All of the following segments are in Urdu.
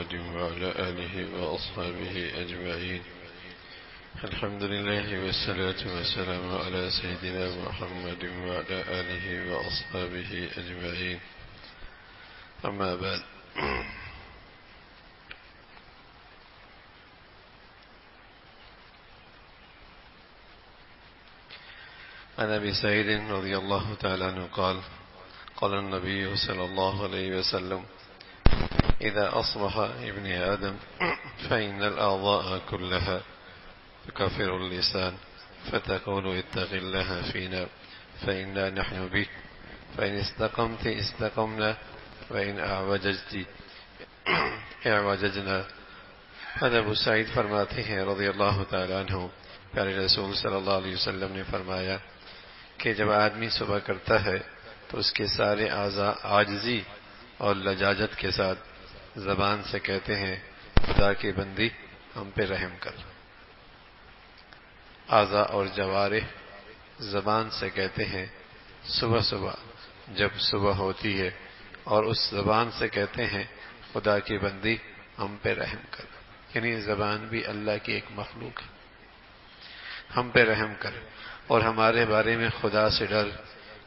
محمد وعلى آله وأصحابه أجمعين. الحمد لله والصلاة والسلام على سيدنا محمد وعلى آله وأصحابه أجمعين. أما بعد، عن أبي سعيد رضي الله تعالى عنه قال قال النبي صلى الله عليه وسلم: إذا أصبح ابن آدم فإن الأعضاء كلها تكفر اللسان فتقول اتق الله فينا فإنا نحن بك فإن استقمت استقمنا وإن اعوججت اعوججنا. حضرت ابو سعید فرماتے ہیں رضی اللہ تعالیٰ عنہ، پیارے رسول صلی اللہ علیہ وسلم نے فرمایا کہ جب آدمی صبح کرتا ہے تو اس کے سارے اعضاء عاجزی اور لجاجت کے ساتھ زبان سے کہتے ہیں: خدا کی بندی ہم پہ رحم کر. اعضاء اور جوارح زبان سے کہتے ہیں صبح صبح جب صبح ہوتی ہے، اور اس زبان سے کہتے ہیں خدا کی بندی ہم پہ رحم کر. یعنی زبان بھی اللہ کی ایک مخلوق ہے. ہم پہ رحم کر اور ہمارے بارے میں خدا سے ڈر،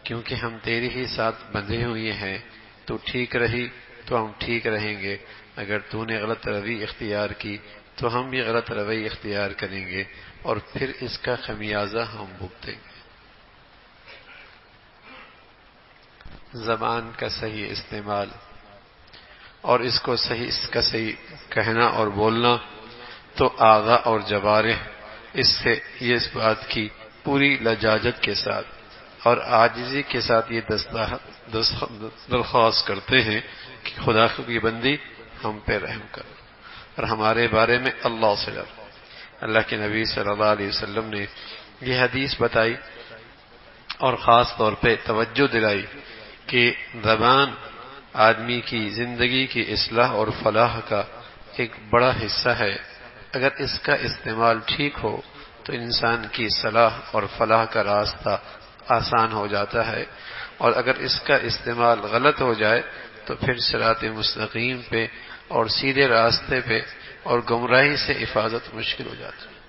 کیونکہ ہم تیری ہی ساتھ بندھے ہوئے ہیں. تو ٹھیک رہی تو ہم ٹھیک رہیں گے، اگر تو نے غلط روی اختیار کی تو ہم بھی غلط روی اختیار کریں گے، اور پھر اس کا خمیازہ ہم بھگتیں گے. زبان کا صحیح استعمال اور اس کا صحیح کہنا اور بولنا، تو اعضاء اور جوارح اس بات کی پوری لجاجت کے ساتھ اور عاجزی کے ساتھ یہ درخواست کرتے ہیں کہ خدا کی بندی ہم پہ رحم کر اور ہمارے بارے میں اللہ سے ڈر. اللہ کے نبی صلی اللہ علیہ وسلم نے یہ حدیث بتائی اور خاص طور پہ توجہ دلائی کہ زبان آدمی کی زندگی کی اصلاح اور فلاح کا ایک بڑا حصہ ہے. اگر اس کا استعمال ٹھیک ہو تو انسان کی صلاح اور فلاح کا راستہ آسان ہو جاتا ہے، اور اگر اس کا استعمال غلط ہو جائے تو پھر صراط مستقیم پہ اور سیدھے راستے پہ اور گمراہی سے حفاظت مشکل ہو جاتی ہے.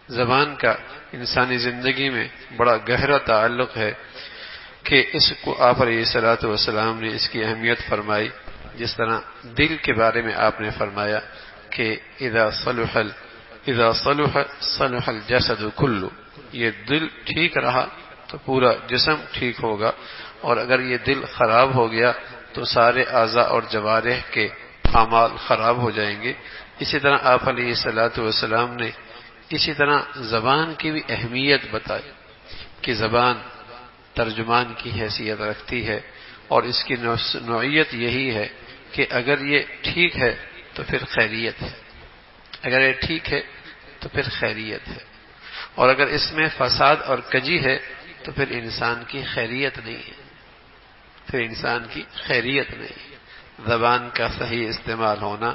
زبان کا انسانی زندگی میں بڑا گہرا تعلق ہے کہ اس کو آپ علیہ الصلوۃ والسلام نے اس کی اہمیت فرمائی. جس طرح دل کے بارے میں آپ نے فرمایا کہ اذا صلح صلح الجسد كله، یہ دل ٹھیک رہا تو پورا جسم ٹھیک ہوگا، اور اگر یہ دل خراب ہو گیا تو سارے اعضاء اور جوارح کے اعمال خراب ہو جائیں گے. اسی طرح آپ علیہ الصلوۃ والسلام نے اسی طرح زبان کی بھی اہمیت بتائی کہ زبان ترجمان کی حیثیت رکھتی ہے، اور اس کی نوعیت یہی ہے کہ اگر یہ ٹھیک ہے تو پھر خیریت ہے، اگر یہ ٹھیک ہے تو پھر خیریت ہے، اور اگر اس میں فساد اور کجی ہے تو پھر انسان کی خیریت نہیں ہے، پھر انسان کی خیریت نہیں ہے. زبان کا صحیح استعمال ہونا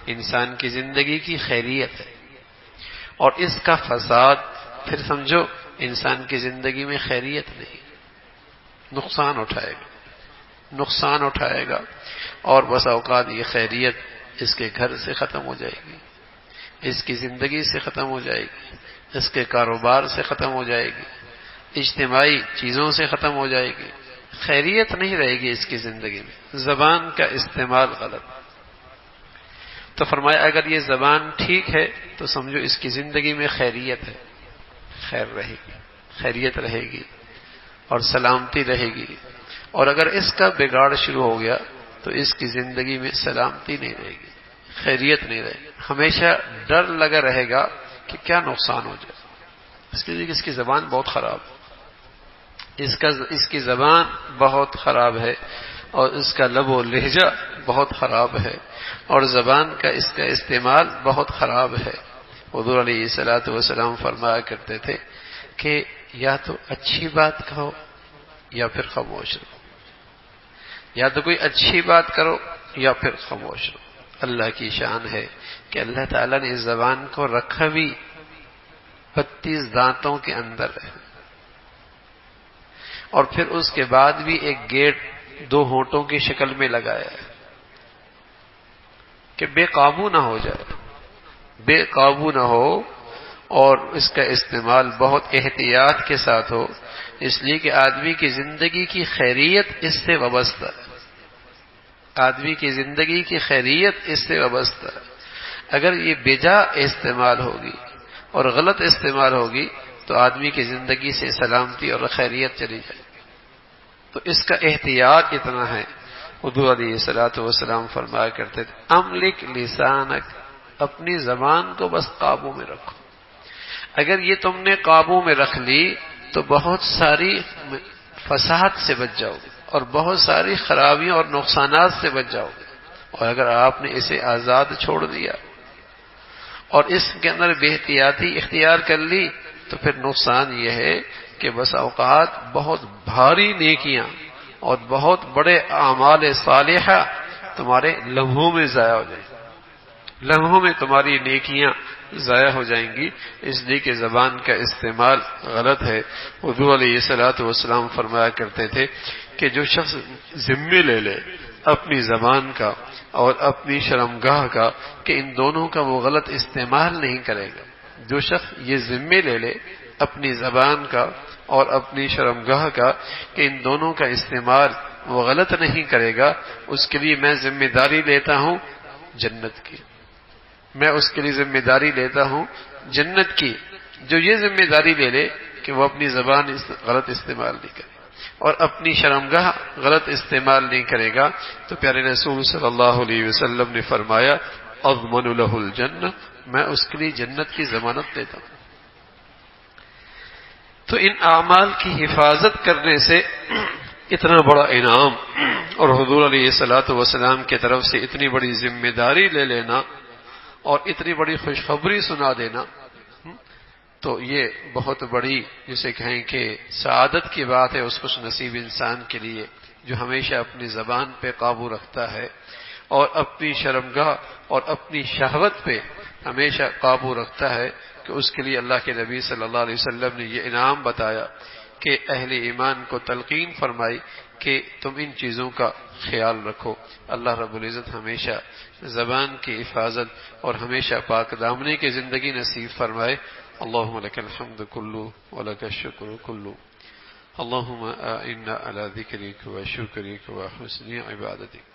انسان کی زندگی کی خیریت ہے، اور اس کا فساد پھر سمجھو انسان کی زندگی میں خیریت نہیں، نقصان اٹھائے گا، اور بس اوقات یہ خیریت اس کے گھر سے ختم ہو جائے گی، اس کی زندگی سے ختم ہو جائے گی، اس کے کاروبار سے ختم ہو جائے گی، اجتماعی چیزوں سے ختم ہو جائے گی. خیریت نہیں رہے گی اس کی زندگی میں. زبان کا استعمال غلط. تو فرمایا اگر یہ زبان ٹھیک ہے تو سمجھو اس کی زندگی میں خیریت ہے، خیر رہے گی، خیریت رہے گی اور سلامتی رہے گی. اور اگر اس کا بگاڑ شروع ہو گیا تو اس کی زندگی میں سلامتی نہیں رہے گی، خیریت نہیں رہے گی. ہمیشہ ڈر لگا رہے گا کہ کیا نقصان ہو جائے. اس کے لیے اس کی زبان بہت خراب ہے، اس کی زبان بہت خراب ہے، اور اس کا لب و لہجہ بہت خراب ہے، اور زبان کا اس کا استعمال بہت خراب ہے. حضور علیہ الصلوۃ والسلام فرمایا کرتے تھے کہ یا تو اچھی بات کہو یا پھر خاموش رہو، یا تو کوئی اچھی بات کرو یا پھر خاموش رہو. اللہ کی شان ہے کہ اللہ تعالیٰ نے اس زبان کو رکھا بھی 32 دانتوں کے اندر ہے، اور پھر اس کے بعد بھی ایک گیٹ 2 ہونٹوں کی شکل میں لگایا ہے. کہ بے قابو نہ ہو جائے، بے قابو نہ ہو، اور اس کا استعمال بہت احتیاط کے ساتھ ہو، اس لیے کہ آدمی کی زندگی کی خیریت اس سے وابستہ ہے، آدمی کی زندگی کی خیریت اس سے وابستہ ہے۔ اگر یہ بجا استعمال ہوگی اور غلط استعمال ہوگی تو آدمی کی زندگی سے سلامتی اور خیریت چلی جائے۔ تو اس کا احتیاط اتنا ہے، حضور علیہ الصلوۃ والسلام فرمایا کرتے تھے املک لسانک، اپنی زبان کو بس قابو میں رکھو۔ اگر یہ تم نے قابو میں رکھ لی تو بہت ساری فساد سے بچ جاؤ گے اور بہت ساری خرابیوں اور نقصانات سے بچ جاؤ گے۔ اور اگر آپ نے اسے آزاد چھوڑ دیا اور اس کے اندر بے احتیاطی اختیار کر لی تو پھر نقصان یہ ہے کہ بس اوقات بہت بھاری نیکیاں اور بہت بڑے اعمال صالحہ تمہارے لمحوں میں ضائع ہو جائیں، لمحوں میں تمہاری نیکیاں ضائع ہو جائیں گی، اس لیے کہ زبان کا استعمال غلط ہے۔ حضور علیہ الصلوۃ والسلام فرمایا کرتے تھے کہ جو شخص ذمہ لے لے اپنی زبان کا اور اپنی شرمگاہ کا کہ ان دونوں کا وہ غلط استعمال نہیں کرے گا، جو شخص یہ ذمہ لے لے اپنی زبان کا اور اپنی شرمگاہ کا کہ ان دونوں کا استعمال وہ غلط نہیں کرے گا، اس کے لیے میں ذمہ داری لیتا ہوں جنت کی، میں اس کے لیے ذمہ داری لیتا ہوں جنت کی۔ جو یہ ذمہ داری لے لے کہ وہ اپنی زبان غلط استعمال نہیں کرے اور اپنی شرمگاہ غلط استعمال نہیں کرے گا تو پیارے رسول صلی اللہ علیہ وسلم نے فرمایا اضمن له الجنہ، میں اس کے لیے جنت کی ضمانت دیتا ہوں۔ تو ان اعمال کی حفاظت کرنے سے اتنا بڑا انعام اور حضور علیہ الصلوۃ والسلام کی طرف سے اتنی بڑی ذمہ داری لے لینا اور اتنی بڑی خوشخبری سنا دینا، تو یہ بہت بڑی جسے کہیں کہ سعادت کی بات ہے اس خوش نصیب انسان کے لیے جو ہمیشہ اپنی زبان پہ قابو رکھتا ہے اور اپنی شرمگاہ اور اپنی شہوت پہ ہمیشہ قابو رکھتا ہے، کہ اس کے لیے اللہ کے نبی صلی اللہ علیہ وسلم نے یہ انعام بتایا کہ اہل ایمان کو تلقین فرمائی کہ تم ان چیزوں کا خیال رکھو۔ اللہ رب العزت ہمیشہ زبان کی حفاظت اور ہمیشہ پاک دامنی کی زندگی نصیب فرمائے۔ اللہم لک الحمد کلو ولک الشکر کلو، اللہم اعنا علی ذکرک و شکرک و حسن عبادتک۔